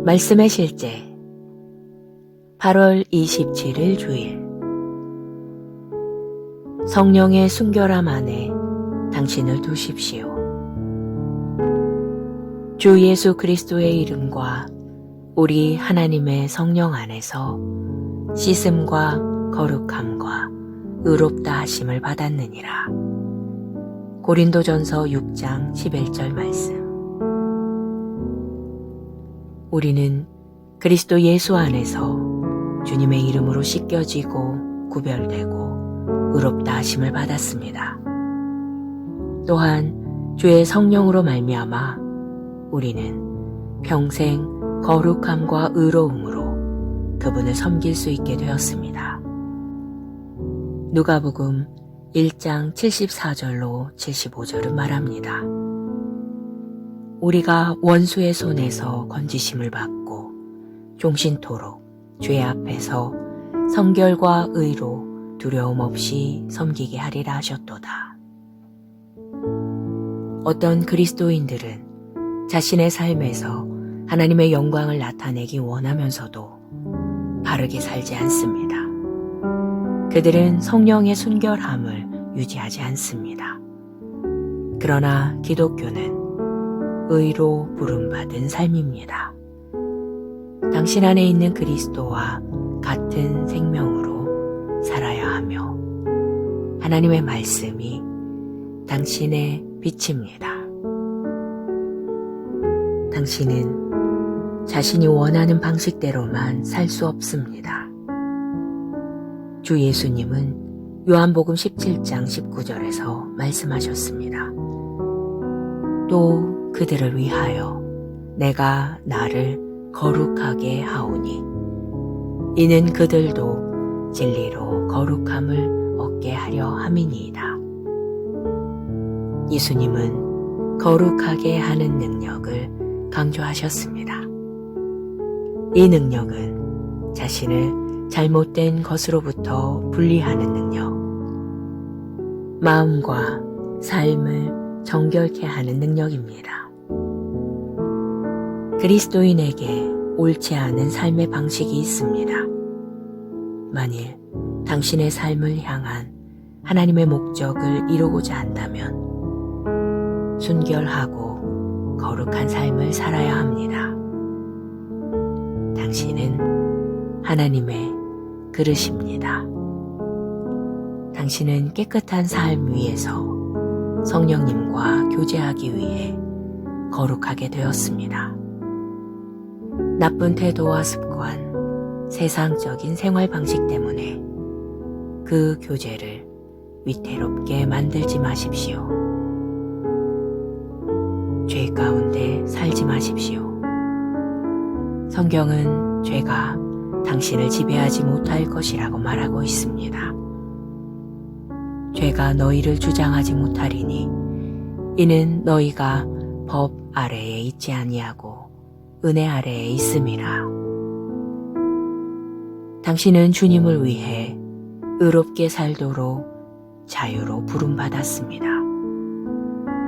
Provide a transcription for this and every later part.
말씀의 실제 8월 27일 주일 성령의 순결함 안에 당신을 두십시오. 주 예수 그리스도의 이름과 우리 하나님의 성령 안에서 씻음과 거룩함과 의롭다 하심을 받았느니라. 고린도전서 6장 11절 말씀. 우리는 그리스도 예수 안에서 주님의 이름으로 씻겨지고 구별되고 의롭다 하심을 받았습니다. 또한 주의 성령으로 말미암아 우리는 평생 거룩함과 의로움으로 그분을 섬길 수 있게 되었습니다. 누가복음 1장 74절로 75절은 말합니다. 우리가 원수의 손에서 건지심을 받고 종신토록 주의 앞에서 성결과 의로 두려움 없이 섬기게 하리라 하셨도다. 어떤 그리스도인들은 자신의 삶에서 하나님의 영광을 나타내기 원하면서도 바르게 살지 않습니다. 그들은 성령의 순결함을 유지하지 않습니다. 그러나 기독교는 의로 부름받은 삶입니다. 당신 안에 있는 그리스도와 같은 생명으로 살아야 하며 하나님의 말씀이 당신의 빛입니다. 당신은 자신이 원하는 방식대로만 살 수 없습니다. 주 예수님은 요한복음 17장 19절에서 말씀하셨습니다. 또 그들을 위하여 내가 나를 거룩하게 하오니 이는 그들도 진리로 거룩함을 얻게 하려 함이니이다. 예수님은 거룩하게 하는 능력을 강조하셨습니다. 이 능력은 자신을 잘못된 것으로부터 분리하는 능력, 마음과 삶을 정결케 하는 능력입니다. 그리스도인에게 옳지 않은 삶의 방식이 있습니다. 만일 당신의 삶을 향한 하나님의 목적을 이루고자 한다면 순결하고 거룩한 삶을 살아야 합니다. 당신은 하나님의 그릇입니다. 당신은 깨끗한 삶 위에서 성령님과 교제하기 위해 거룩하게 되었습니다. 나쁜 태도와 습관, 세상적인 생활 방식 때문에 그 교제를 위태롭게 만들지 마십시오. 죄 가운데 살지 마십시오. 성경은 죄가 당신을 지배하지 못할 것이라고 말하고 있습니다. 죄가 너희를 주장하지 못하리니 이는 너희가 법 아래에 있지 아니하고 은혜 아래에 있음이라. 당신은 주님을 위해 의롭게 살도록 자유로 부름받았습니다.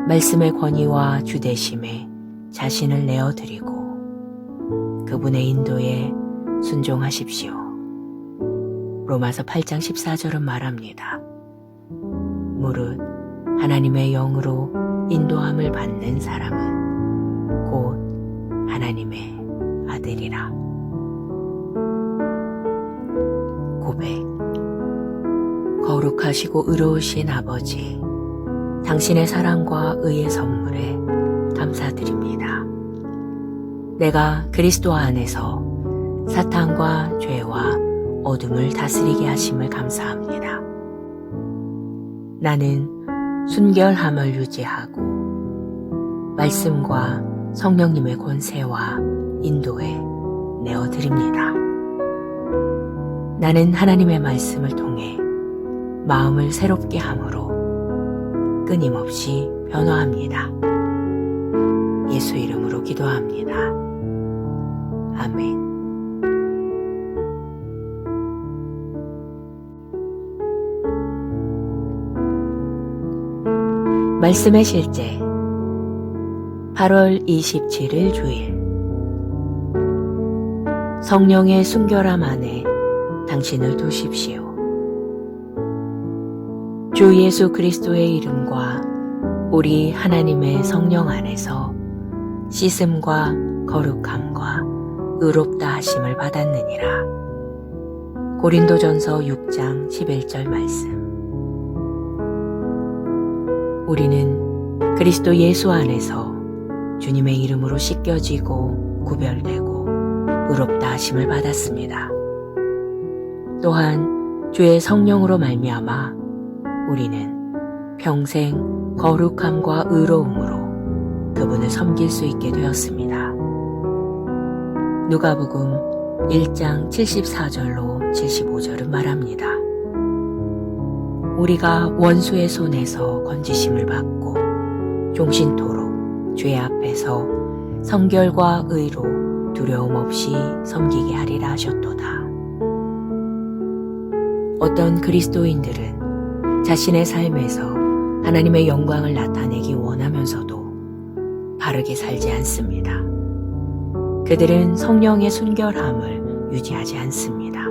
말씀의 권위와 주대심에 자신을 내어드리고 그분의 인도에 순종하십시오. 로마서 8장 14절은 말합니다. 무릇 하나님의 영으로 인도함을 받는 사람은 곧 하나님의 아들이라. 고백. 거룩하시고 의로우신 아버지, 당신의 사랑과 의의 선물에 감사드립니다. 내가 그리스도 안에서 사탄과 죄와 어둠을 다스리게 하심을 감사합니다. 나는 순결함을 유지하고 말씀과 성령님의 권세와 인도에 내어드립니다. 나는 하나님의 말씀을 통해 마음을 새롭게 함으로 끊임없이 변화합니다. 예수 이름으로 기도합니다. 아멘. 말씀의 실제 8월 27일 주일 성령의 순결함 안에 당신을 두십시오. 주 예수 그리스도의 이름과 우리 하나님의 성령 안에서 씻음과 거룩함과 의롭다 하심을 받았느니라. 고린도전서 6장 11절 말씀. 우리는 그리스도 예수 안에서 주님의 이름으로 씻겨지고 구별되고 의롭다 하심을 받았습니다. 또한 주의 성령으로 말미암아 우리는 평생 거룩함과 의로움으로 그분을 섬길 수 있게 되었습니다. 누가복음 1장 74절로 75절은 말합니다. 우리가 원수의 손에서 건지심을 받고 종신토록 주의 앞에서 성결과 의로 두려움 없이 섬기게 하리라 하셨도다. 어떤 그리스도인들은 자신의 삶에서 하나님의 영광을 나타내기 원하면서도 바르게 살지 않습니다. 그들은 성령의 순결함을 유지하지 않습니다.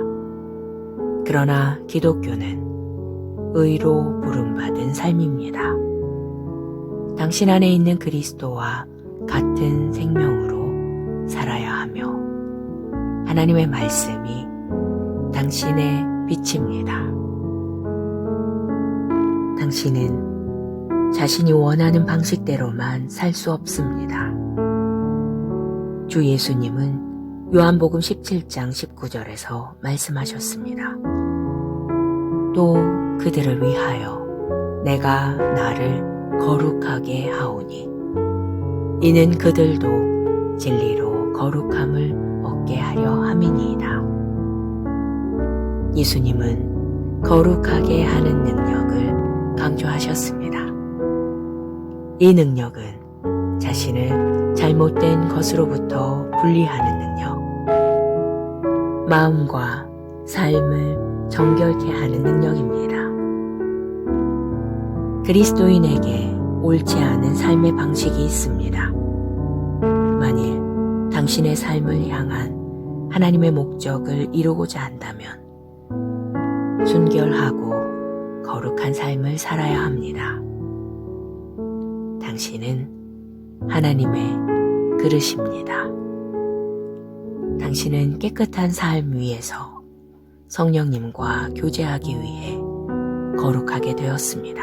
그러나 기독교는 의로 부름받은 삶입니다. 당신 안에 있는 그리스도와 같은 생명으로 살아야 하며 하나님의 말씀이 당신의 빛입니다. 당신은 자신이 원하는 방식대로만 살 수 없습니다. 주 예수님은 요한복음 17장 19절에서 말씀하셨습니다. 또 그들을 위하여 내가 나를 거룩하게 하오니 이는 그들도 진리로 거룩함을 얻게 하려 함이니이다. 예수님은 거룩하게 하는 능력을 강조하셨습니다. 이 능력은 자신을 잘못된 것으로부터 분리하는 능력, 마음과 삶을 정결케 하는 능력입니다. 그리스도인에게 옳지 않은 삶의 방식이 있습니다. 만일 당신의 삶을 향한 하나님의 목적을 이루고자 한다면 순결하고 거룩한 삶을 살아야 합니다. 당신은 하나님의 그릇입니다. 당신은 깨끗한 삶 위에서 성령님과 교제하기 위해 거룩하게 되었습니다.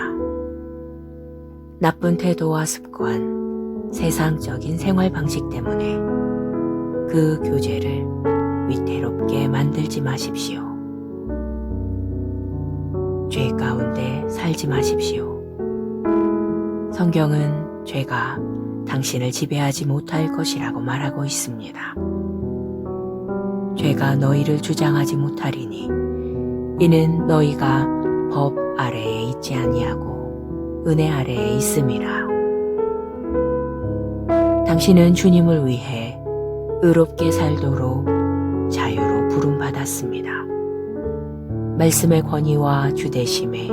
나쁜 태도와 습관, 세상적인 생활 방식 때문에 그 교제를 위태롭게 만들지 마십시오. 죄 가운데 살지 마십시오. 성경은 죄가 당신을 지배하지 못할 것이라고 말하고 있습니다. 죄가 너희를 주장하지 못하리니 이는 너희가 법 아래에 있지 아니하고 은혜 아래에 있음이라. 당신은 주님을 위해 의롭게 살도록 자유로 부름받았습니다. 말씀의 권위와 주대심에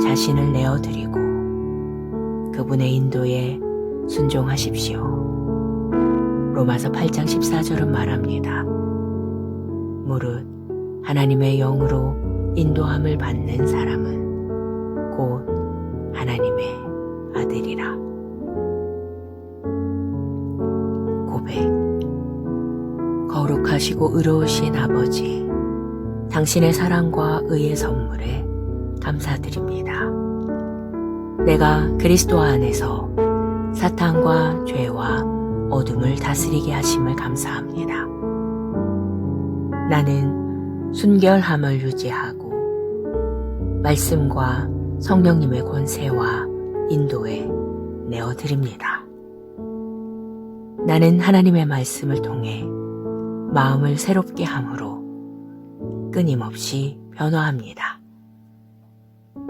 자신을 내어드리고 그분의 인도에 순종하십시오. 로마서 8장 14절은 말합니다. 무릇 하나님의 영으로 인도함을 받는 사람은 곧 하나님의 아들이라. 고백. 거룩하시고 의로우신 아버지, 당신의 사랑과 의의 선물에 감사드립니다. 내가 그리스도 안에서 사탄과 죄와 어둠을 다스리게 하심을 감사합니다. 나는 순결함을 유지하고 말씀과 성령님의 권세와 인도에 내어드립니다. 나는 하나님의 말씀을 통해 마음을 새롭게 함으로 끊임없이 변화합니다.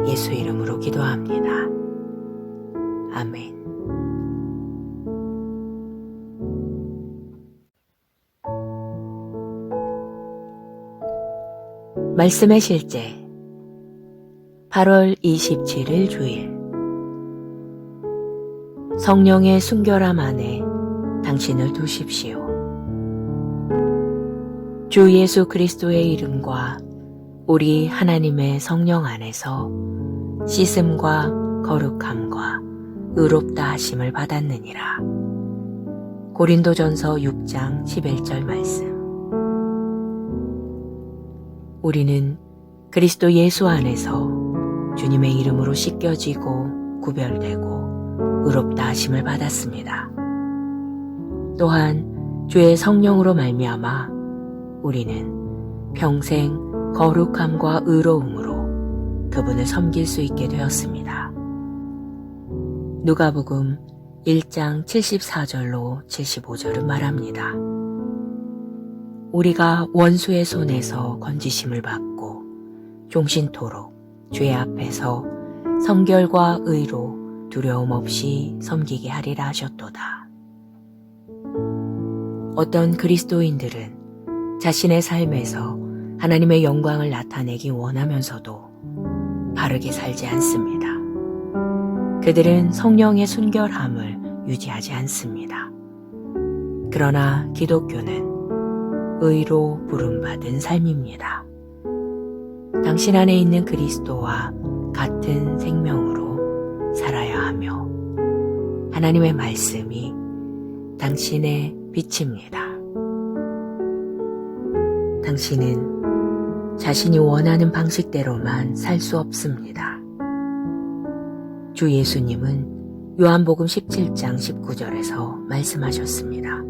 예수 이름으로 기도합니다. 아멘. 말씀의 실제 8월 27일 주일. 성령의 순결함 안에 당신을 두십시오. 주 예수 그리스도의 이름과 우리 하나님의 성령 안에서 씻음과 거룩함과 의롭다 하심을 받았느니라. 고린도전서 6장 11절 말씀. 우리는 그리스도 예수 안에서 주님의 이름으로 씻겨지고 구별되고 의롭다 하심을 받았습니다. 또한 주의 성령으로 말미암아 우리는 평생 거룩함과 의로움으로 그분을 섬길 수 있게 되었습니다. 누가복음 1장 74절로 75절은 말합니다. 우리가 원수의 손에서 건지심을 받고 종신토록 주의 앞에서 성결과 의로 두려움 없이 섬기게 하리라 하셨도다. 어떤 그리스도인들은 자신의 삶에서 하나님의 영광을 나타내기 원하면서도 바르게 살지 않습니다. 그들은 성령의 순결함을 유지하지 않습니다. 그러나 기독교는 의로 부름받은 삶입니다. 당신 안에 있는 그리스도와 같은 생명으로 살아야 하며 하나님의 말씀이 당신의 빛입니다. 당신은 자신이 원하는 방식대로만 살 수 없습니다. 주 예수님은 요한복음 17장 19절에서 말씀하셨습니다.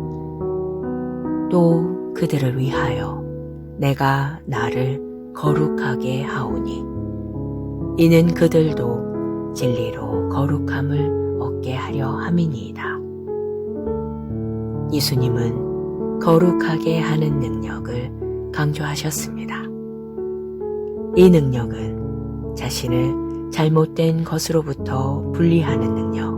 또 그들을 위하여 내가 나를 거룩하게 하오니 이는 그들도 진리로 거룩함을 얻게 하려 함이니이다. 예수님은 거룩하게 하는 능력을 강조하셨습니다. 이 능력은 자신을 잘못된 것으로부터 분리하는 능력,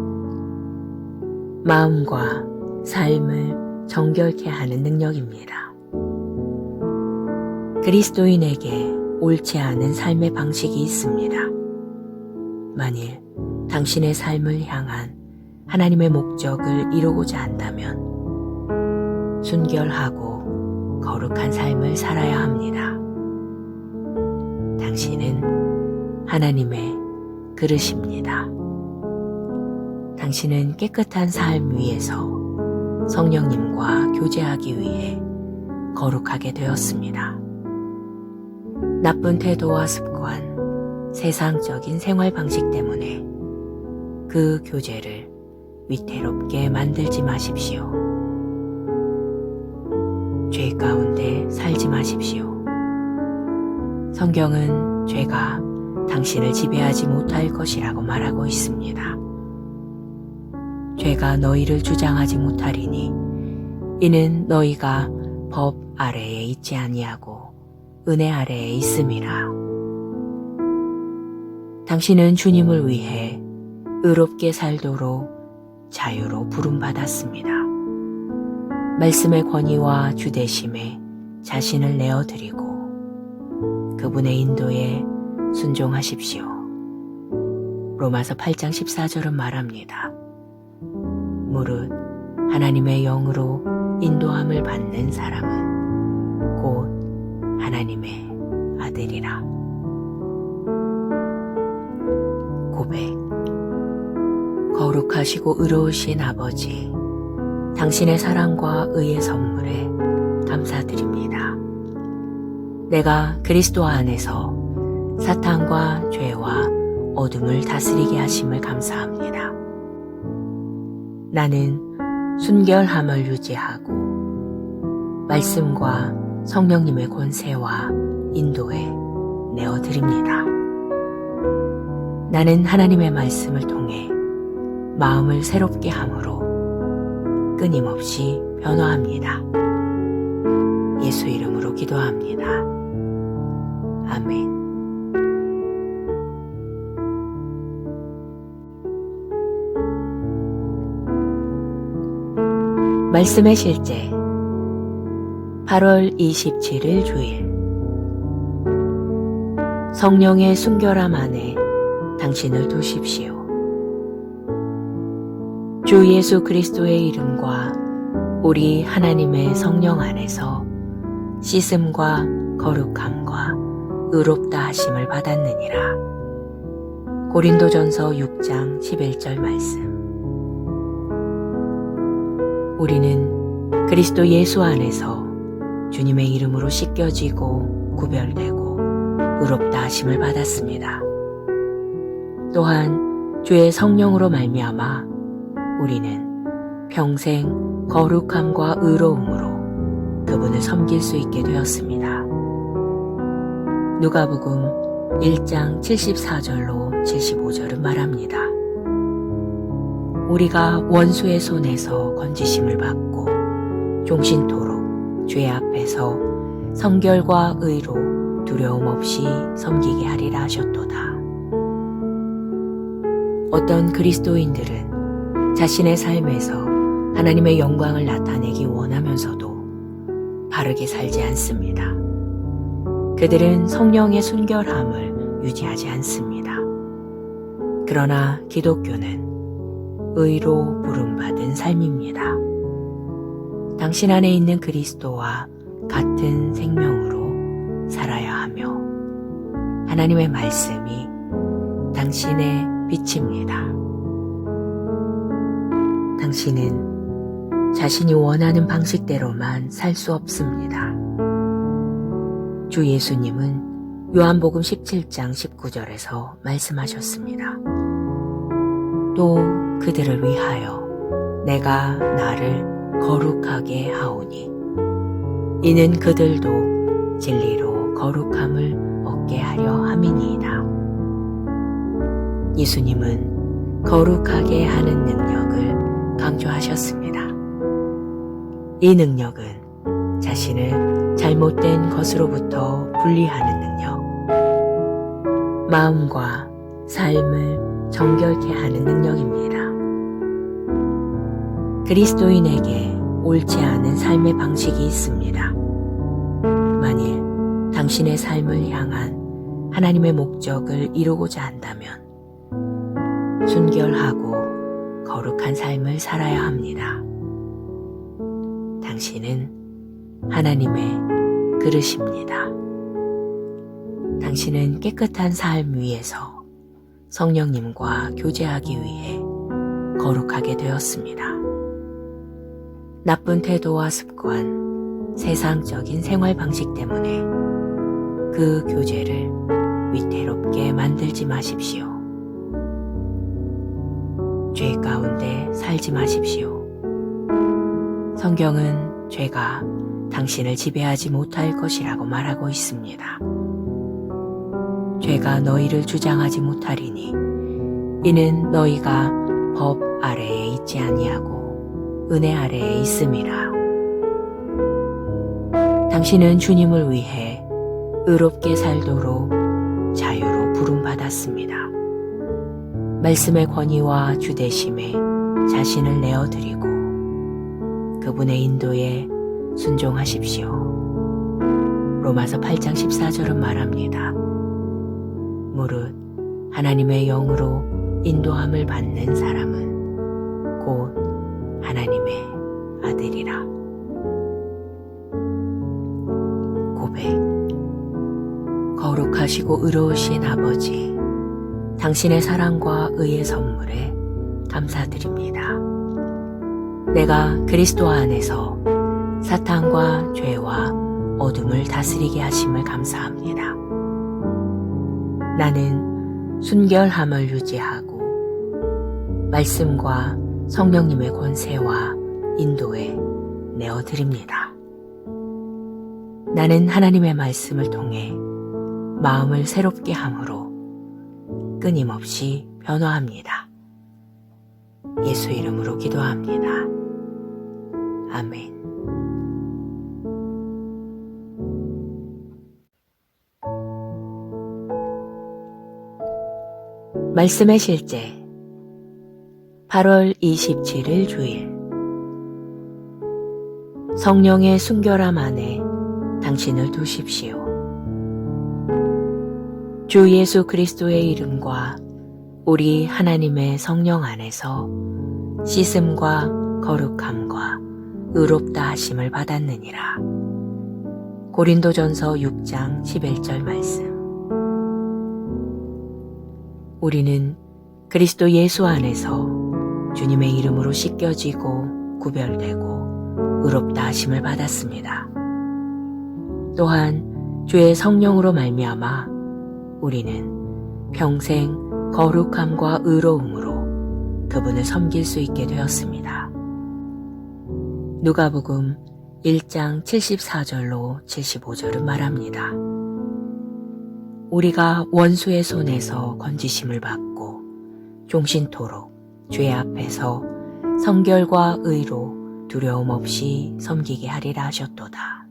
마음과 삶을 정결케 하는 능력입니다. 그리스도인에게 옳지 않은 삶의 방식이 있습니다. 만일 당신의 삶을 향한 하나님의 목적을 이루고자 한다면 순결하고 거룩한 삶을 살아야 합니다. 당신은 하나님의 그릇입니다. 당신은 깨끗한 삶 위에서 성령님과 교제하기 위해 거룩하게 되었습니다. 나쁜 태도와 습관, 세상적인 생활 방식 때문에 그 교제를 위태롭게 만들지 마십시오. 죄 가운데 살지 마십시오. 성경은 죄가 당신을 지배하지 못할 것이라고 말하고 있습니다. 죄가 너희를 주장하지 못하리니 이는 너희가 법 아래에 있지 아니하고 은혜 아래에 있음이라. 당신은 주님을 위해 의롭게 살도록 자유로 부름받았습니다. 말씀의 권위와 주대심에 자신을 내어드리고 그분의 인도에 순종하십시오. 로마서 8장 14절은 말합니다. 무릇 하나님의 영으로 인도함을 받는 사람은 곧 하나님의 아들이라. 고백. 거룩하시고 의로우신 아버지, 당신의 사랑과 의의 선물에 감사드립니다. 내가 그리스도 안에서 사탄과 죄와 어둠을 다스리게 하심을 감사합니다. 나는 순결함을 유지하고 말씀과 성령님의 권세와 인도에 내어드립니다. 나는 하나님의 말씀을 통해 마음을 새롭게 함으로 끊임없이 변화합니다. 예수 이름으로 기도합니다. 아멘. 말씀의 실제 8월 27일 주일. 성령의 순결함 안에 당신을 두십시오. 주 예수 그리스도의 이름과 우리 하나님의 성령 안에서 씻음과 거룩함과 의롭다 하심을 받았느니라. 고린도전서 6장 11절 말씀. 우리는 그리스도 예수 안에서 주님의 이름으로 씻겨지고 구별되고 의롭다 하심을 받았습니다. 또한 주의 성령으로 말미암아 우리는 평생 거룩함과 의로움으로 그분을 섬길 수 있게 되었습니다. 누가복음 1장 74절로 75절은 말합니다. 우리가 원수의 손에서 건지심을 받고 종신토록 주의 앞에서 성결과 의로 두려움 없이 섬기게 하리라 하셨도다. 어떤 그리스도인들은 자신의 삶에서 하나님의 영광을 나타내기 원하면서도 바르게 살지 않습니다. 그들은 성령의 순결함을 유지하지 않습니다. 그러나 기독교는 의로 부름받은 삶입니다. 당신 안에 있는 그리스도와 같은 생명으로 살아야 하며 하나님의 말씀이 당신의 빛입니다. 당신은 자신이 원하는 방식대로만 살 수 없습니다. 주 예수님은 요한복음 17장 19절에서 말씀하셨습니다. 또 그들을 위하여 내가 나를 거룩하게 하오니 이는 그들도 진리로 거룩함을 얻게 하려 함이니이다. 예수님은 거룩하게 하는 능력을 강조하셨습니다. 이 능력은 자신을 잘못된 것으로부터 분리하는 능력, 마음과 삶을 정결케 하는 능력입니다. 그리스도인에게 옳지 않은 삶의 방식이 있습니다. 만일 당신의 삶을 향한 하나님의 목적을 이루고자 한다면 순결하고 거룩한 삶을 살아야 합니다. 당신은 하나님의 그릇입니다. 당신은 깨끗한 삶 위에서 성령님과 교제하기 위해 거룩하게 되었습니다. 나쁜 태도와 습관, 세상적인 생활 방식 때문에 그 교제를 위태롭게 만들지 마십시오. 죄 가운데 살지 마십시오. 성경은 죄가 당신을 지배하지 못할 것이라고 말하고 있습니다. 죄가 너희를 주장하지 못하리니 이는 너희가 법 아래에 있지 아니하고 은혜 아래에 있음이라. 당신은 주님을 위해 의롭게 살도록 자유로 부름받았습니다. 말씀의 권위와 주대심에 자신을 내어드리고 그분의 인도에 순종하십시오. 로마서 8장 14절은 말합니다. 무릇 하나님의 영으로 인도함을 받는 사람은 곧 하나님의 아들이라. 고백. 거룩하시고 의로우신 아버지, 당신의 사랑과 의의 선물에 감사드립니다. 내가 그리스도 안에서 사탄과 죄와 어둠을 다스리게 하심을 감사합니다. 나는 순결함을 유지하고 말씀과 성령님의 권세와 인도에 내어드립니다. 나는 하나님의 말씀을 통해 마음을 새롭게 함으로 끊임없이 변화합니다. 예수 이름으로 기도합니다. 아멘. 말씀의 실제 8월 27일 주일. 성령의 순결함 안에 당신을 두십시오. 주 예수 그리스도의 이름과 우리 하나님의 성령 안에서 씻음과 거룩함과 의롭다 하심을 받았느니라. 고린도전서 6장 11절 말씀. 우리는 그리스도 예수 안에서 주님의 이름으로 씻겨지고 구별되고 의롭다 하심을 받았습니다. 또한 주의 성령으로 말미암아 우리는 평생 거룩함과 의로움으로 그분을 섬길 수 있게 되었습니다. 누가복음 1장 74절로 75절은 말합니다. 우리가 원수의 손에서 건지심을 받고 종신토록 주의 앞에서 성결과 의로 두려움 없이 섬기게 하리라 하셨도다.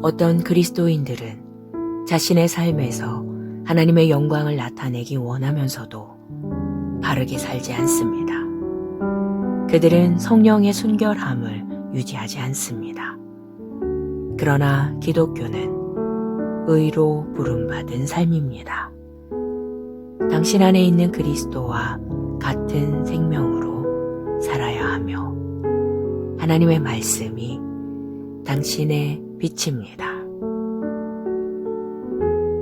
어떤 그리스도인들은 자신의 삶에서 하나님의 영광을 나타내기 원하면서도 바르게 살지 않습니다. 그들은 성령의 순결함을 유지하지 않습니다. 그러나 기독교는 의로 부름받은 삶입니다. 당신 안에 있는 그리스도와 같은 생명으로 살아야 하며 하나님의 말씀이 당신의 빛입니다.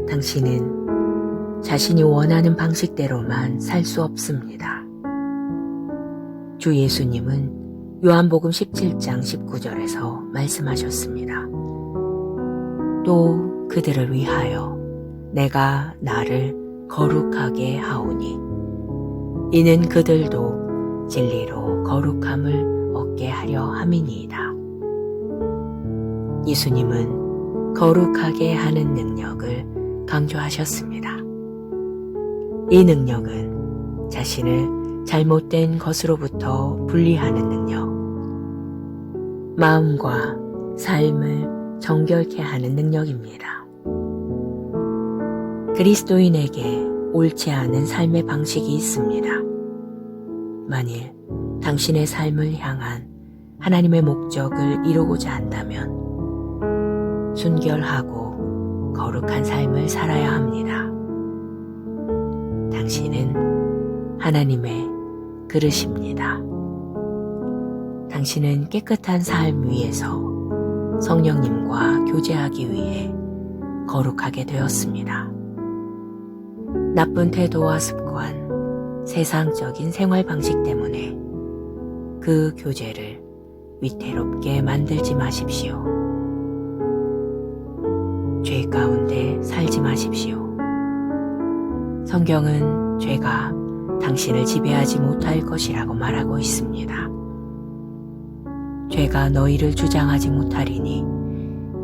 당신은 자신이 원하는 방식대로만 살 수 없습니다. 주 예수님은 요한복음 17장 19절에서 말씀하셨습니다. 또 그들을 위하여 내가 나를 거룩하게 하오니 이는 그들도 진리로 거룩함을 얻게 하려 함이니이다. 예수님은 거룩하게 하는 능력을 강조하셨습니다. 이 능력은 자신을 잘못된 것으로부터 분리하는 능력, 마음과 삶을 정결케 하는 능력입니다. 그리스도인에게 옳지 않은 삶의 방식이 있습니다. 만일 당신의 삶을 향한 하나님의 목적을 이루고자 한다면 순결하고 거룩한 삶을 살아야 합니다. 당신은 하나님의 그릇입니다. 당신은 깨끗한 삶 위에서 성령님과 교제하기 위해 거룩하게 되었습니다. 나쁜 태도와 습관, 세상적인 생활 방식 때문에 그 교제를 위태롭게 만들지 마십시오. 죄 가운데 살지 마십시오. 성경은 죄가 당신을 지배하지 못할 것이라고 말하고 있습니다. 죄가 너희를 주장하지 못하리니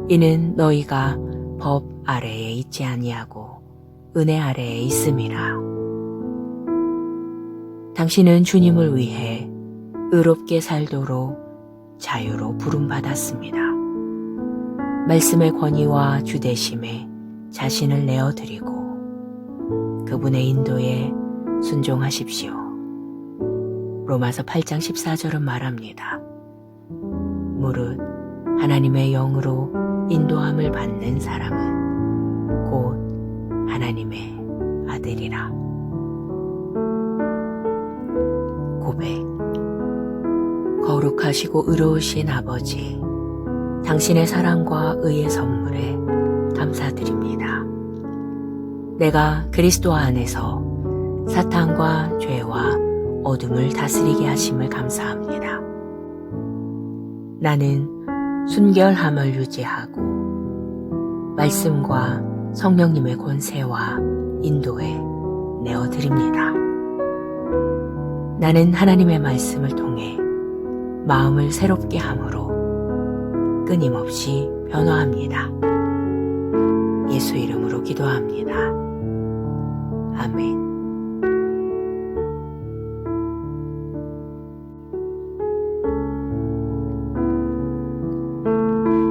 이는 너희가 법 아래에 있지 아니하고 은혜 아래에 있음이라. 당신은 주님을 위해 의롭게 살도록 자유로 부름받았습니다. 말씀의 권위와 주대심에 자신을 내어드리고 그분의 인도에 순종하십시오. 로마서 8장 14절은 말합니다. 무릇 하나님의 영으로 인도함을 받는 사람은 곧 하나님의 아들이라. 고백. 거룩하시고 의로우신 아버지, 당신의 사랑과 의의 선물에 감사드립니다. 내가 그리스도 안에서 사탄과 죄와 어둠을 다스리게 하심을 감사합니다. 나는 순결함을 유지하고 말씀과 성령님의 권세와 인도에 내어드립니다. 나는 하나님의 말씀을 통해 마음을 새롭게 함으로 끊임없이 변화합니다. 예수 이름으로 기도합니다. 아멘.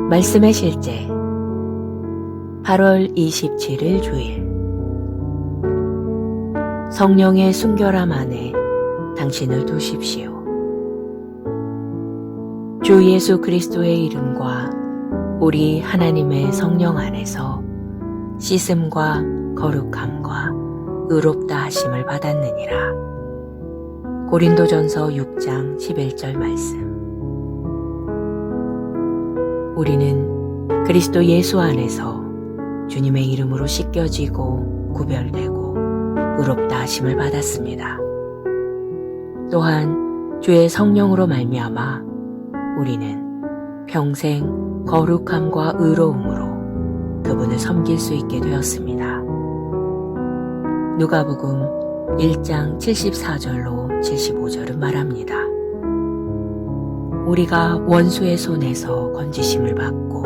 말씀의 실제 8월 27일 주일. 성령의 순결함 안에 당신을 두십시오. 주 예수 그리스도의 이름과 우리 하나님의 성령 안에서 씻음과 거룩함과 의롭다 하심을 받았느니라. 고린도전서 6장 11절 말씀. 우리는 그리스도 예수 안에서 주님의 이름으로 씻겨지고 구별되고 의롭다 하심을 받았습니다. 또한 주의 성령으로 말미암아 우리는 평생 거룩함과 의로움으로 그분을 섬길 수 있게 되었습니다. 누가복음 1장 74절로 75절은 말합니다. 우리가 원수의 손에서 건지심을 받고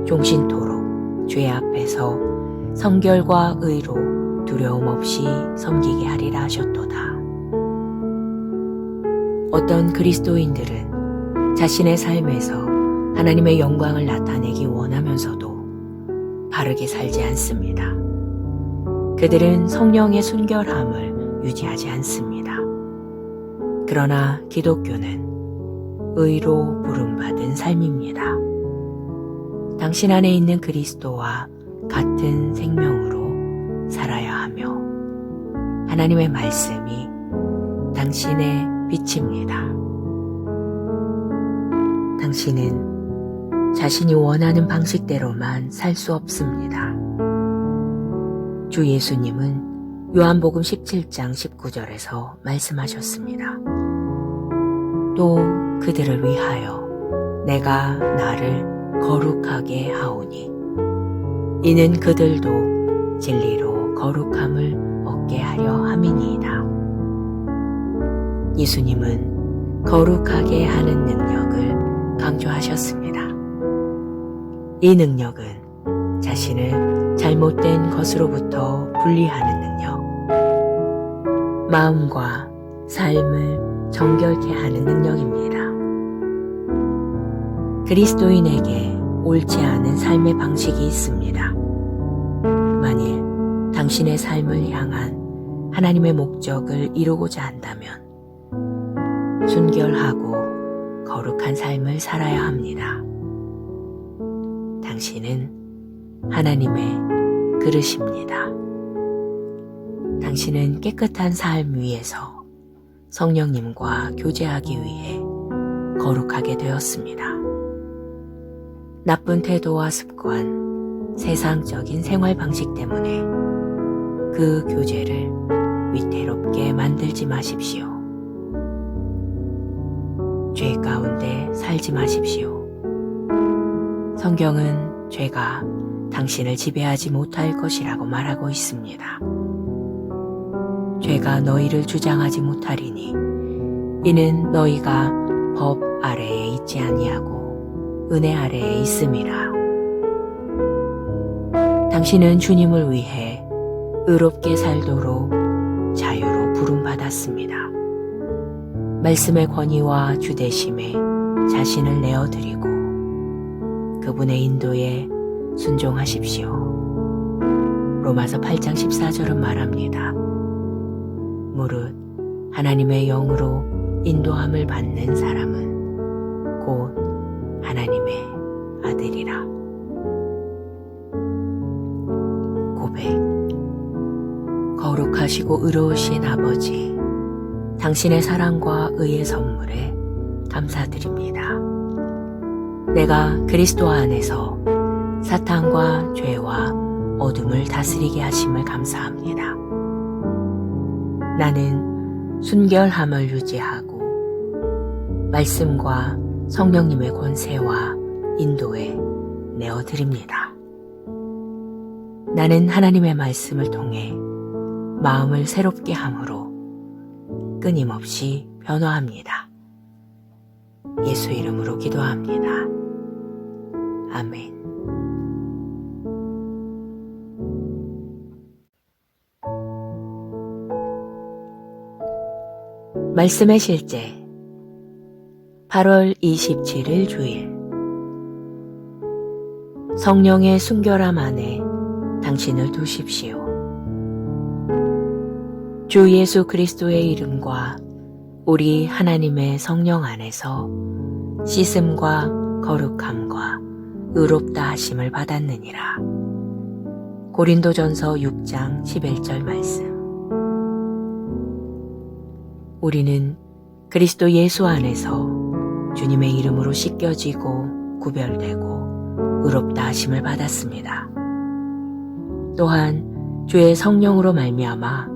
종신토록 주의 앞에서 성결과 의로 두려움 없이 섬기게 하리라 하셨도다. 어떤 그리스도인들은 자신의 삶에서 하나님의 영광을 나타내기 원하면서도 바르게 살지 않습니다. 그들은 성령의 순결함을 유지하지 않습니다. 그러나 기독교는 의로 부름받은 삶입니다. 당신 안에 있는 그리스도와 같은 생명으로 살아야 하며 하나님의 말씀이 당신의 빛입니다. 당신은 자신이 원하는 방식대로만 살 수 없습니다. 주 예수님은 요한복음 17장 19절에서 말씀하셨습니다. 또 그들을 위하여 내가 나를 거룩하게 하오니 이는 그들도 진리로 거룩함을 얻게 하려 함이니이다. 예수님은 거룩하게 하는 능력을 강조하셨습니다. 이 능력은 자신을 잘못된 것으로부터 분리하는 능력, 마음과 삶을 정결케 하는 능력입니다. 그리스도인에게 옳지 않은 삶의 방식이 있습니다. 만일 당신의 삶을 향한 하나님의 목적을 이루고자 한다면 순결하고 거룩한 삶을 살아야 합니다. 당신은 하나님의 그릇입니다. 당신은 깨끗한 삶 위에서 성령님과 교제하기 위해 거룩하게 되었습니다. 나쁜 태도와 습관, 세상적인 생활 방식 때문에 그 교제를 위태롭게 만들지 마십시오. 죄 가운데 살지 마십시오. 성경은 죄가 당신을 지배하지 못할 것이라고 말하고 있습니다. 죄가 너희를 주장하지 못하리니 이는 너희가 법 아래에 있지 아니하고 은혜 아래에 있음이라. 당신은 주님을 위해 의롭게 살도록 자유로 부름받았습니다. 말씀의 권위와 주대심에 자신을 내어드리고 그분의 인도에 순종하십시오. 로마서 8장 14절은 말합니다. 무릇 하나님의 영으로 인도함을 받는 사람은 곧 하나님의 아들이라. 고백. 거룩하시고 의로우신 아버지, 당신의 사랑과 의의 선물에 감사드립니다. 내가 그리스도 안에서 사탄과 죄와 어둠을 다스리게 하심을 감사합니다. 나는 순결함을 유지하고 말씀과 성령님의 권세와 인도에 내어드립니다. 나는 하나님의 말씀을 통해 마음을 새롭게 함으로 끊임없이 변화합니다. 예수 이름으로 기도합니다. 아멘. 말씀의 실제 8월 27일 주일. 성령의 순결함 안에 당신을 두십시오. 주 예수 그리스도의 이름과 우리 하나님의 성령 안에서 씻음과 거룩함과 의롭다 하심을 받았느니라. 고린도전서 6장 11절 말씀. 우리는 그리스도 예수 안에서 주님의 이름으로 씻겨지고 구별되고 의롭다 하심을 받았습니다. 또한 주의 성령으로 말미암아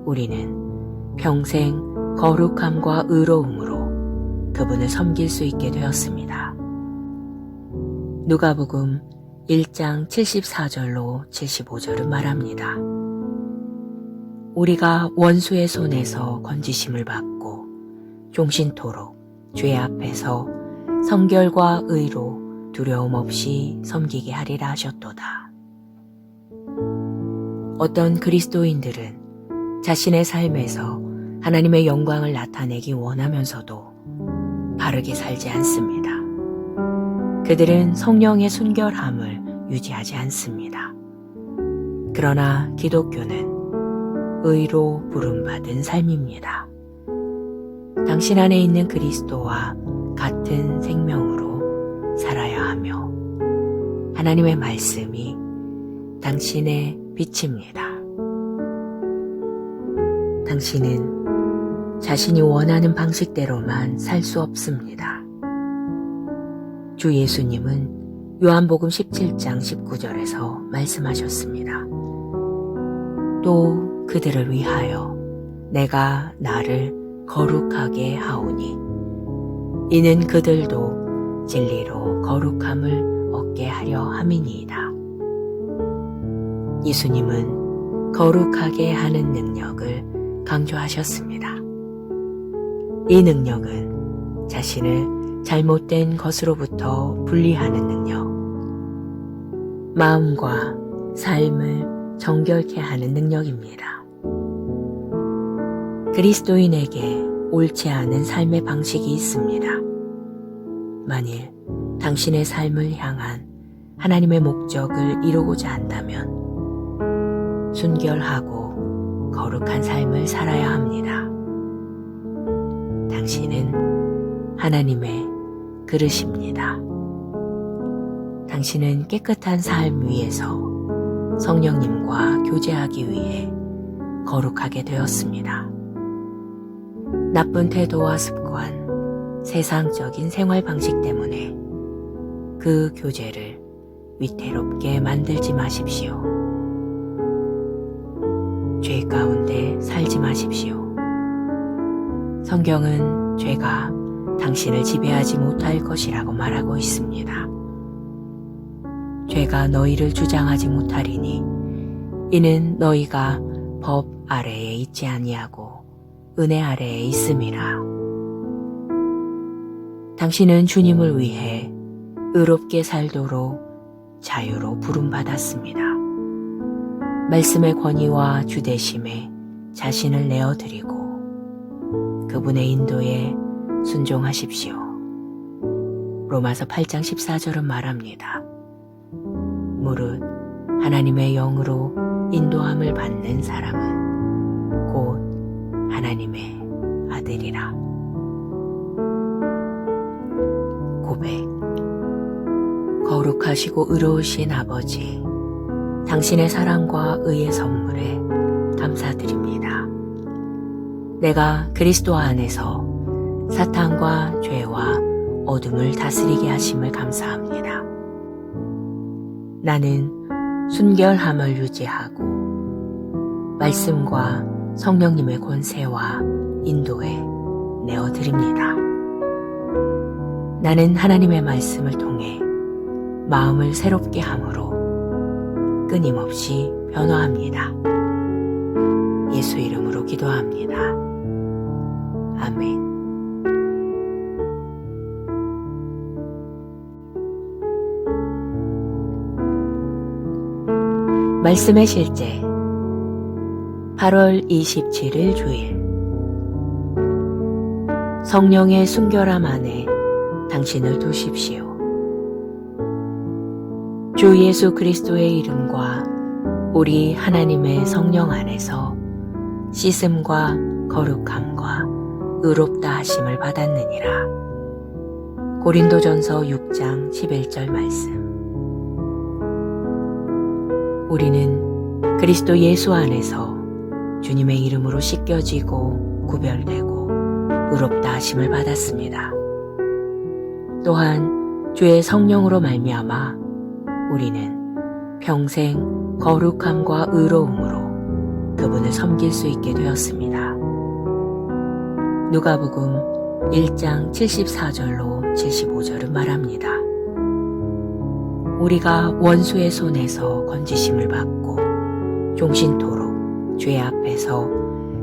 우리는 평생 거룩함과 의로움으로 그분을 섬길 수 있게 되었습니다. 누가복음 1장 74절로 75절은 말합니다. 우리가 원수의 손에서 건지심을 받고 종신토록 주의 앞에서 성결과 의로 두려움 없이 섬기게 하리라 하셨도다. 어떤 그리스도인들은 자신의 삶에서 하나님의 영광을 나타내기 원하면서도 바르게 살지 않습니다. 그들은 성령의 순결함을 유지하지 않습니다. 그러나 기독교는 의로 부름받은 삶입니다. 당신 안에 있는 그리스도와 같은 생명으로 살아야 하며 하나님의 말씀이 당신의 빛입니다. 당신은 자신이 원하는 방식대로만 살 수 없습니다. 주 예수님은 요한복음 17장 19절에서 말씀하셨습니다. 또 그들을 위하여 내가 나를 거룩하게 하오니 이는 그들도 진리로 거룩함을 얻게 하려 함이니이다. 예수님은 거룩하게 하는 능력을 강조하셨습니다. 이 능력은 자신을 잘못된 것으로부터 분리하는 능력, 마음과 삶을 정결케 하는 능력입니다. 그리스도인에게 옳지 않은 삶의 방식이 있습니다. 만일 당신의 삶을 향한 하나님의 목적을 이루고자 한다면 순결하고 거룩한 삶을 살아야 합니다. 당신은 하나님의 그릇입니다. 당신은 깨끗한 삶 위에서 성령님과 교제하기 위해 거룩하게 되었습니다. 나쁜 태도와 습관, 세상적인 생활 방식 때문에 그 교제를 위태롭게 만들지 마십시오. 죄 가운데 살지 마십시오. 성경은 죄가 당신을 지배하지 못할 것이라고 말하고 있습니다. 죄가 너희를 주장하지 못하리니 이는 너희가 법 아래에 있지 아니하고 은혜 아래에 있음이라. 당신은 주님을 위해 의롭게 살도록 자유로 부름받았습니다. 말씀의 권위와 주대심에 자신을 내어드리고 그분의 인도에 순종하십시오. 로마서 8장 14절은 말합니다. 무릇 하나님의 영으로 인도함을 받는 사람은 곧 하나님의 아들이라. 고백. 거룩하시고 의로우신 아버지, 당신의 사랑과 의의 선물에 감사드립니다. 내가 그리스도 안에서 사탄과 죄와 어둠을 다스리게 하심을 감사합니다. 나는 순결함을 유지하고 말씀과 성령님의 권세와 인도에 내어드립니다. 나는 하나님의 말씀을 통해 마음을 새롭게 함으로 끊임없이 변화합니다. 예수 이름으로 기도합니다. 아멘. 말씀의 실제 8월 27일 주일. 성령의 순결함 안에 당신을 두십시오. 주 예수 그리스도의 이름과 우리 하나님의 성령 안에서 씻음과 거룩함과 의롭다 하심을 받았느니라. 고린도전서 6장 11절 말씀. 우리는 그리스도 예수 안에서 주님의 이름으로 씻겨지고 구별되고 의롭다 하심을 받았습니다. 또한 주의 성령으로 말미암아 우리는 평생 거룩함과 의로움으로 그분을 섬길 수 있게 되었습니다. 누가복음 1장 74절로 75절은 말합니다. 우리가 원수의 손에서 건지심을 받고 종신토록 주의 앞에서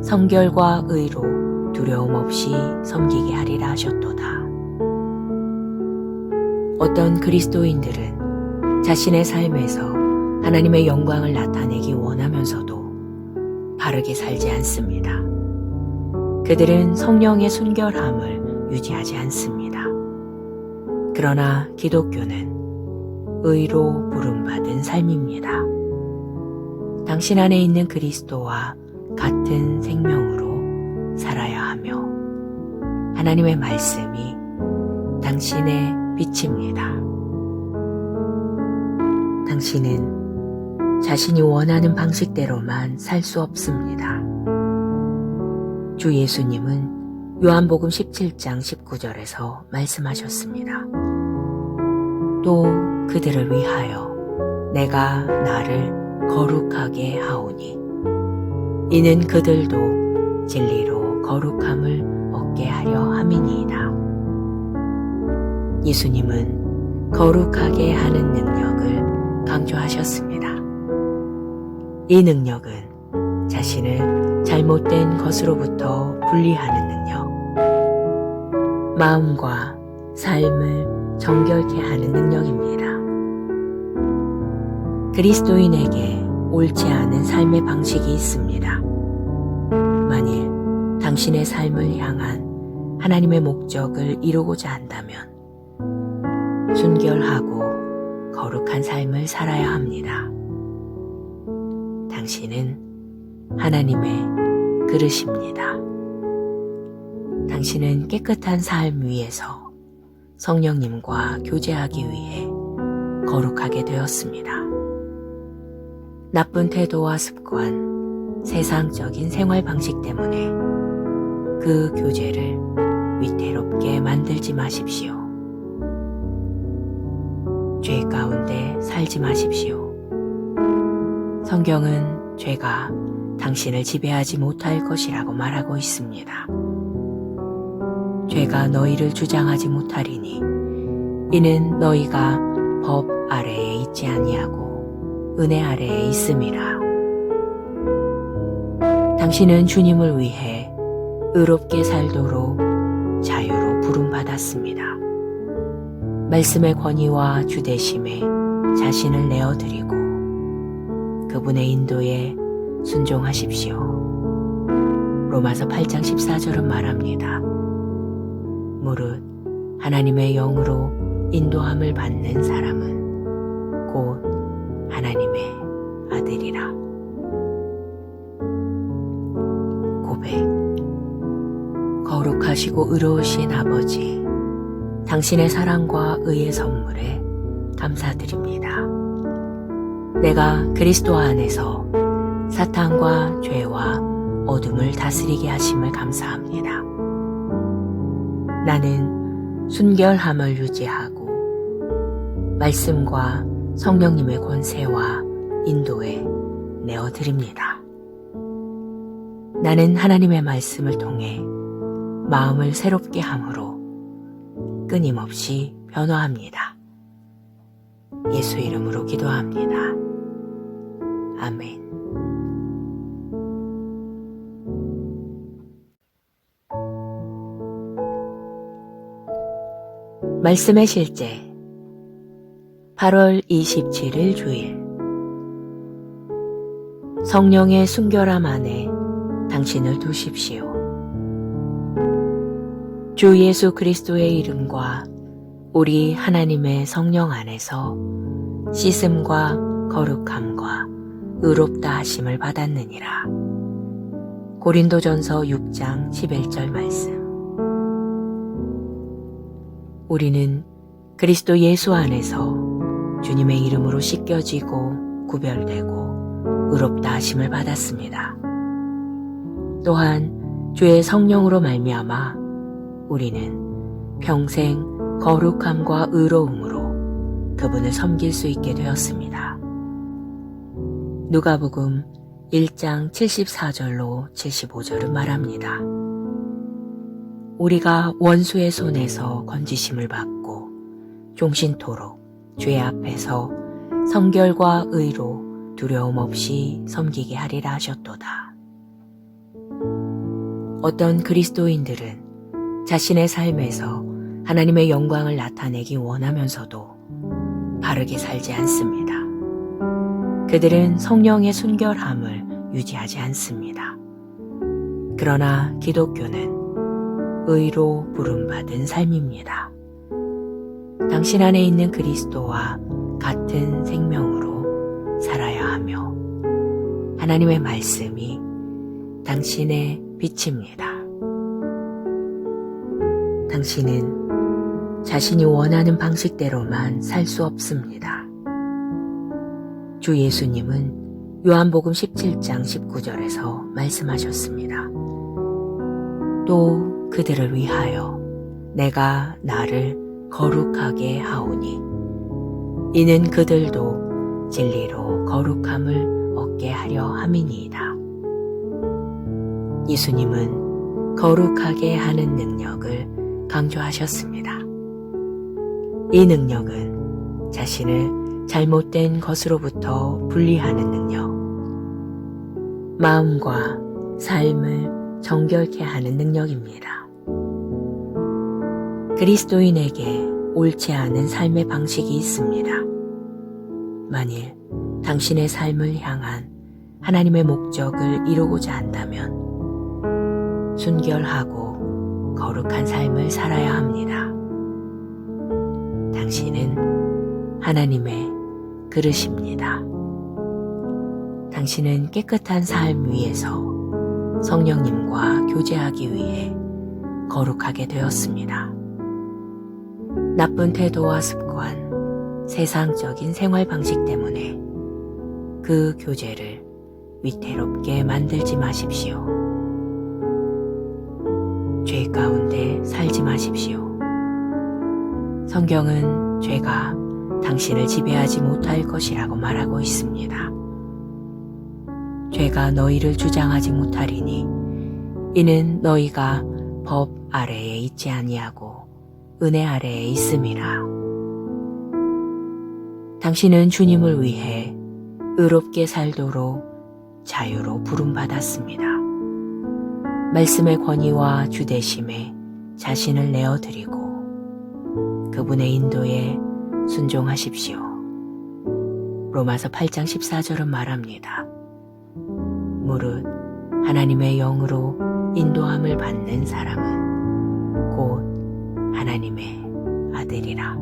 성결과 의로 두려움 없이 섬기게 하리라 하셨도다. 어떤 그리스도인들은 자신의 삶에서 하나님의 영광을 나타내기 원하면서도 바르게 살지 않습니다. 그들은 성령의 순결함을 유지하지 않습니다. 그러나 기독교는 의로 부름받은 삶입니다. 당신 안에 있는 그리스도와 같은 생명으로 살아야 하며 하나님의 말씀이 당신의 빛입니다. 당신은 자신이 원하는 방식대로만 살 수 없습니다. 주 예수님은 요한복음 17장 19절에서 말씀하셨습니다. 또 그들을 위하여 내가 나를 거룩하게 하오니 이는 그들도 진리로 거룩함을 얻게 하려 함이니이다. 예수님은 거룩하게 하는 능력을 강조하셨습니다. 이 능력은 자신을 잘못된 것으로부터 분리하는 능력, 마음과 삶을 정결케 하는 능력입니다. 그리스도인에게 옳지 않은 삶의 방식이 있습니다. 만일 당신의 삶을 향한 하나님의 목적을 이루고자 한다면 순결하고 거룩한 삶을 살아야 합니다. 당신은 하나님의 그릇입니다. 당신은 깨끗한 삶 위에서 성령님과 교제하기 위해 거룩하게 되었습니다. 나쁜 태도와 습관, 세상적인 생활 방식 때문에 그 교제를 위태롭게 만들지 마십시오. 죄 가운데 살지 마십시오. 성경은 죄가 당신을 지배하지 못할 것이라고 말하고 있습니다. 죄가 너희를 주장하지 못하리니 이는 너희가 법 아래에 있지 아니하고 은혜 아래에 있음이라. 당신은 주님을 위해 의롭게 살도록 자유로 부름받았습니다. 말씀의 권위와 주대심에 자신을 내어드리고 그분의 인도에 순종하십시오. 로마서 8장 14절은 말합니다. 무릇 하나님의 영으로 인도함을 받는 사람은 곧 하나님의 아들이라. 고백. 거룩하시고 의로우신 아버지, 당신의 사랑과 의의 선물에 감사드립니다. 내가 그리스도 안에서 사탄과 죄와 어둠을 다스리게 하심을 감사합니다. 나는 순결함을 유지하고 말씀과 성령님의 권세와 인도에 내어드립니다. 나는 하나님의 말씀을 통해 마음을 새롭게 함으로 끊임없이 변화합니다. 예수 이름으로 기도합니다. 아멘. 말씀의 실제 8월 27일 주일. 성령의 순결함 안에 당신을 두십시오. 주 예수 그리스도의 이름과 우리 하나님의 성령 안에서 씻음과 거룩함과 의롭다 하심을 받았느니라. 고린도전서 6장 11절 말씀. 우리는 그리스도 예수 안에서 주님의 이름으로 씻겨지고 구별되고 의롭다 하심을 받았습니다. 또한 주의 성령으로 말미암아 우리는 평생 거룩함과 의로움으로 그분을 섬길 수 있게 되었습니다. 누가복음 1장 74절로 75절은 말합니다. 우리가 원수의 손에서 건지심을 받고 종신토록 주의 앞에서 성결과 의로 두려움 없이 섬기게 하리라 하셨도다. 어떤 그리스도인들은 자신의 삶에서 하나님의 영광을 나타내기 원하면서도 바르게 살지 않습니다. 그들은 성령의 순결함을 유지하지 않습니다. 그러나 기독교는 의로 부름받은 삶입니다. 당신 안에 있는 그리스도와 같은 생명으로 살아야 하며 하나님의 말씀이 당신의 빛입니다. 당신은 자신이 원하는 방식대로만 살 수 없습니다. 주 예수님은 요한복음 17장 19절에서 말씀하셨습니다. 또 그들을 위하여 내가 나를 거룩하게 하오니 이는 그들도 진리로 거룩함을 얻게 하려 함이니이다. 예수님은 거룩하게 하는 능력을 강조하셨습니다. 이 능력은 자신을 잘못된 것으로부터 분리하는 능력, 마음과 삶을 정결케 하는 능력입니다. 그리스도인에게 옳지 않은 삶의 방식이 있습니다. 만일 당신의 삶을 향한 하나님의 목적을 이루고자 한다면 순결하고 거룩한 삶을 살아야 합니다. 당신은 하나님의 그릇입니다. 당신은 깨끗한 삶 위에서 성령님과 교제하기 위해 거룩하게 되었습니다. 나쁜 태도와 습관, 세상적인 생활 방식 때문에 그 교제를 위태롭게 만들지 마십시오. 죄 가운데 살지 마십시오. 성경은 죄가 당신을 지배하지 못할 것이라고 말하고 있습니다. 죄가 너희를 주장하지 못하리니 이는 너희가 법 아래에 있지 아니하고 은혜 아래에 있음이라. 당신은 주님을 위해 의롭게 살도록 자유로 부름받았습니다. 말씀의 권위와 주대심에 자신을 내어드리고 그분의 인도에 순종하십시오. 로마서 8장 14절은 말합니다. 무릇 하나님의 영으로 인도함을 받는 사람은 곧 하나님의 아들이라.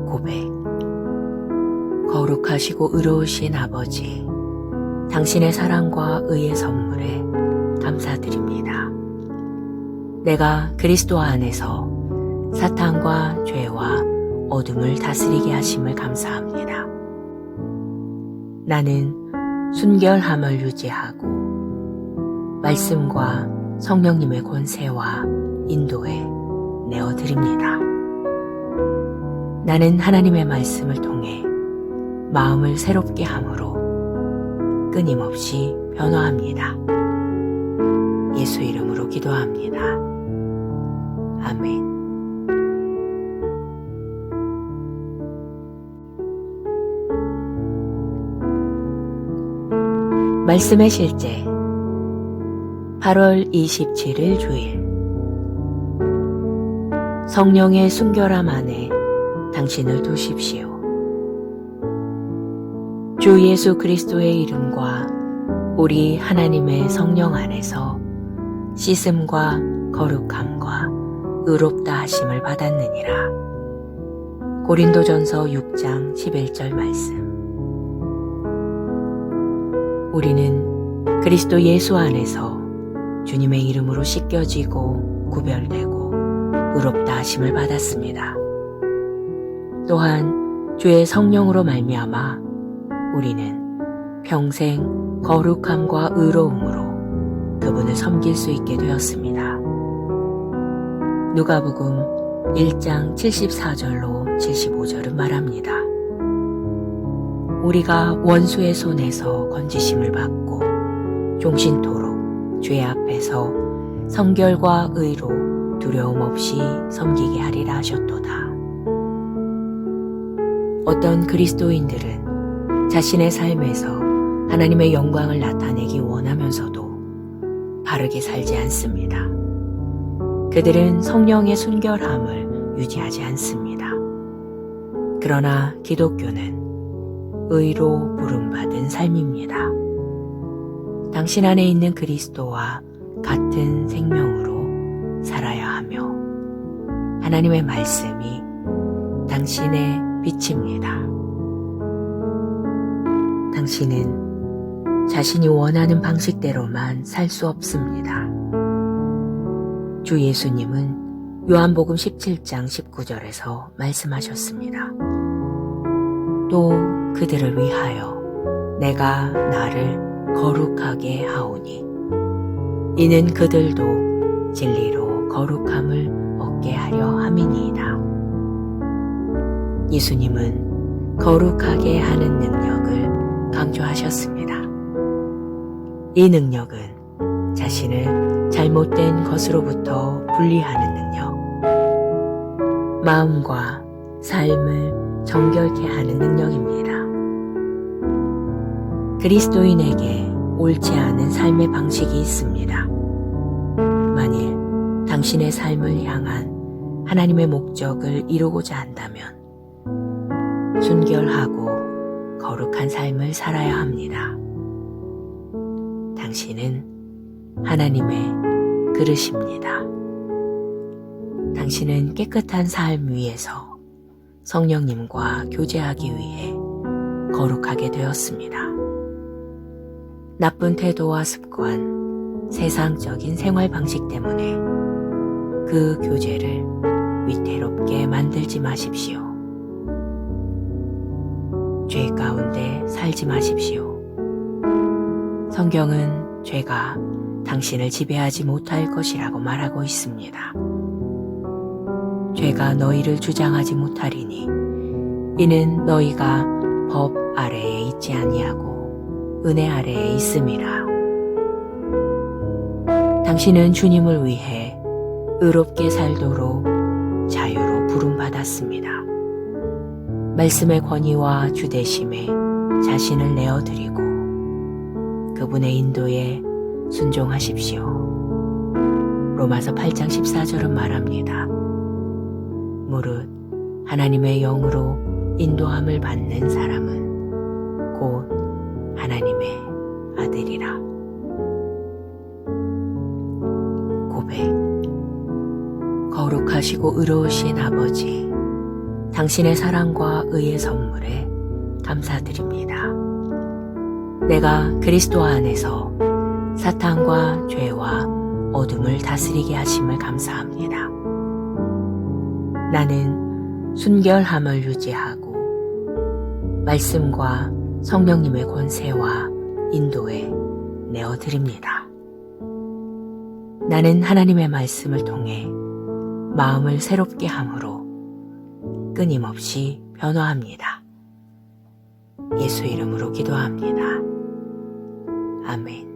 고백. 거룩하시고 의로우신 아버지, 당신의 사랑과 의의 선물에 감사드립니다. 내가 그리스도 안에서 사탄과 죄와 어둠을 다스리게 하심을 감사합니다. 나는 순결함을 유지하고 말씀과 성령님의 권세와 인도에 내어드립니다. 나는 하나님의 말씀을 통해 마음을 새롭게 함으로 끊임없이 변화합니다. 예수 이름으로 기도합니다. 아멘. 말씀의 실제 8월 27일 주일. 성령의 순결함 안에 당신을 두십시오. 주 예수 그리스도의 이름과 우리 하나님의 성령 안에서 씻음과 거룩함과 의롭다 하심을 받았느니라. 고린도전서 6장 11절 말씀. 우리는 그리스도 예수 안에서 주님의 이름으로 씻겨지고 구별되고 의롭다 하심을 받았습니다. 또한 주의 성령으로 말미암아 우리는 평생 거룩함과 의로움으로 그분을 섬길 수 있게 되었습니다. 누가복음 1장 74절로 75절은 말합니다. 우리가 원수의 손에서 건지심을 받고 종신토록 죄 앞에서 성결과 의로 두려움 없이 섬기게 하리라 하셨도다. 어떤 그리스도인들은 자신의 삶에서 하나님의 영광을 나타내기 원하면서도 바르게 살지 않습니다. 그들은 성령의 순결함을 유지하지 않습니다. 그러나 기독교는 의로 부름받은 삶입니다. 당신 안에 있는 그리스도와 같은 생명으로 살아야 하며 하나님의 말씀이 당신의 빛입니다. 당신은 자신이 원하는 방식대로만 살 수 없습니다. 주 예수님은 요한복음 17장 19절에서 말씀하셨습니다. 또 그들을 위하여 내가 나를 거룩하게 하오니 이는 그들도 진리로 거룩함을 얻게 하려 함이니이다. 예수님은 거룩하게 하는 능력을 강조하셨습니다. 이 능력은 자신을 잘못된 것으로부터 분리하는 능력, 마음과 삶을 정결케 하는 능력입니다. 그리스도인에게 옳지 않은 삶의 방식이 있습니다. 만일 당신의 삶을 향한 하나님의 목적을 이루고자 한다면 순결하고 거룩한 삶을 살아야 합니다. 당신은 하나님의 그릇입니다. 당신은 깨끗한 삶 위에서 성령님과 교제하기 위해 거룩하게 되었습니다. 나쁜 태도와 습관, 세상적인 생활 방식 때문에 그 교제를 위태롭게 만들지 마십시오. 죄 가운데 살지 마십시오. 성경은 죄가 당신을 지배하지 못할 것이라고 말하고 있습니다. 죄가 너희를 주장하지 못하리니 이는 너희가 법 아래에 있지 아니하고 은혜 아래에 있음이라. 당신은 주님을 위해 의롭게 살도록 자유로 부름받았습니다. 말씀의 권위와 주대심에 자신을 내어드리고 그분의 인도에 순종하십시오. 로마서 8장 14절은 말합니다. 무릇 하나님의 영으로 인도함을 받는 사람은 곧 하나님의 아들이라. 고백. 거룩하시고 의로우신 아버지, 당신의 사랑과 의의 선물에 감사드립니다. 내가 그리스도 안에서 사탄과 죄와 어둠을 다스리게 하심을 감사합니다. 나는 순결함을 유지하고 말씀과 성령님의 권세와 인도에 내어드립니다. 나는 하나님의 말씀을 통해 마음을 새롭게 함으로 끊임없이 변화합니다. 예수 이름으로 기도합니다. 아멘.